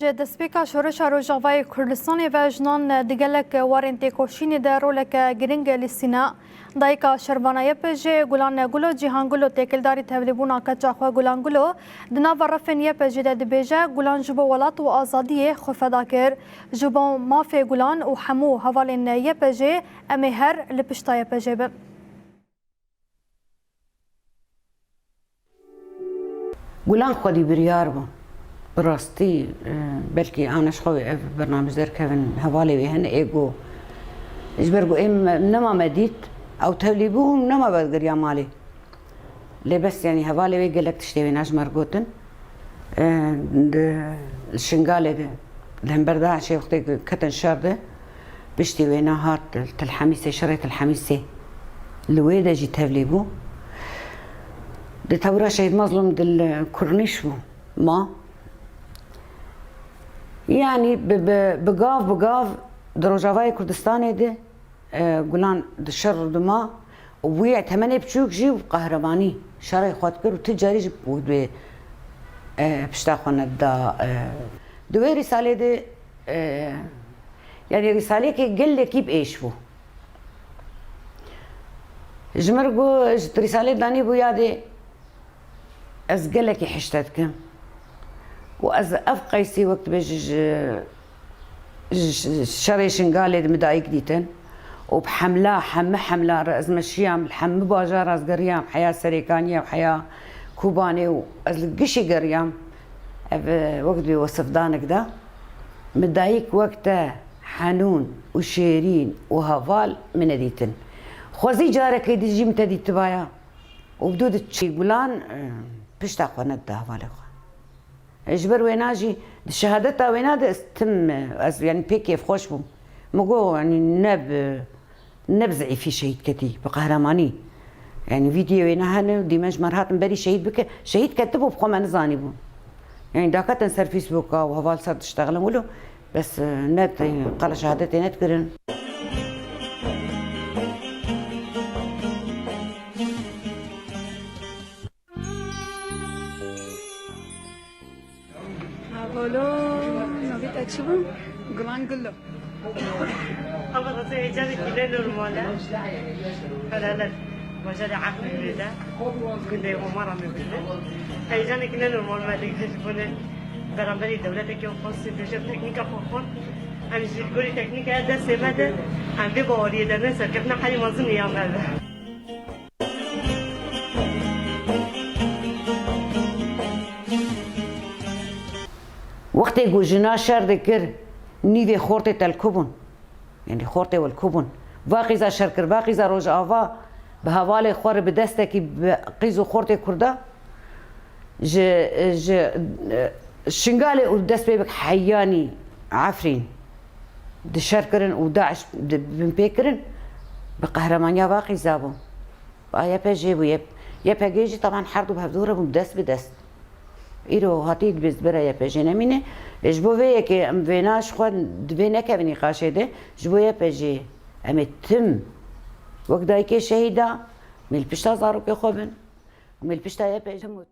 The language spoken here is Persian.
دەستپێکا شۆرەشا ڕۆژاوای کوردستانی و ژنان دگەلک وارên têkoşînê de roleke giring li Sîna dayika şervanaya pêjê Gulan Gulo Cîhan Gulo têkildarî tevlîbûna keça xwe Gulan Gulo di nava refên yê pêjê de dibêje Gulan ji bo welat û azadiyê xwe feda kir ji bo mafê Gulan û hemû hevalên yê pêjê em ê her li pişta yê pêjê bin. Gulan xwedî biryar bû. براستی بلکه آنش خوی برنامج در کردن حوالی و هن ایگو اجبرگو ایم نما مدید او تولیبو نما بدگریا مالی لبس یعنی حوالی و گلک تشتوی نجمر گوتن الشنگاله ده لهم برده عشی وقتی کتن شرده بشتوی نهار تلحمیسه شريط الحميسه لويدا جي تولیبو ده تورا شهید مظلوم دل کرنیش بو ما يعني بقاف دروجاواي كردستاني دي قولان دشر دما ويا ثمانية بشوك جيب قهرماني شرعي خواتكر وتجاري جيب بود بشتاقنا دا دوي رسالة دي يعني رسالة كي قل لي كيب ايش بو جمرقو رسالة داني بو يادي از قل لك حشتتكم وأز أفقيسي وقت بيج شري شنقالي مدايق ديتن وبحملة حملة رأز مشيام الحم باجا راس قريام حياة سريكانية وحياة كوباني وأز القشي قريام وقت بيوصف دانك ده مدايق وقته حنون وشيرين وهفال من ديتن خوزي جارك يدي جي متدي تبايا وبدود تشي قولان بشتاق ونده هفالي اجبر ويناجي شهادتها وينادي تم يعني بيكيف خوش بو مقو يعني نبزعي في شهيد كتي بقهرماني يعني فيديو وينهن ديماج مرات مبري شهيد بك شهيد كتبه بخو ما نزاني بو يعني داكت نسر فيسبوك وهوال صار تشتغل ولو بس نت قال شهادتي نتكرن Alo, نوید اچیبم گلان گلو. أول رصيد جاني كلين المولا فلا وجد عقل بدا كنا يوم مرة من بدا هاي جاني كلين المولا ما تقدرون برامبري دولتك يوم خاص بيجيب تكنيكا فوقون أنا جيت قولي تكنيكا هذا سماده عم بيبوري ده الناس كيفنا حالي ما ظني يوم هذا وقت يقول جنا شر ذكر نيفي خورتي تلكبون يعني خورتي والكبون باقي ذا شركر باقي ذا روج آوا بهوالي خور بدستك بقيزو خورتي كردا ج شنقالي ودست بيبك حياني عفرين دشركرن وداعش بنبيكرن بقهرمانيا باقي زابو يا بيجيبو يا بيجي طبعا حردو بهدوره بدست بدست ایرو هاتید بیز برای پیش نمینه جبویه که ام ویناش خود دوینه که بنی قاشده جبویه پیجی ام تم وقتی که شهیدا میل پشتا زارو که خوبن میل پشتا یه پیش موت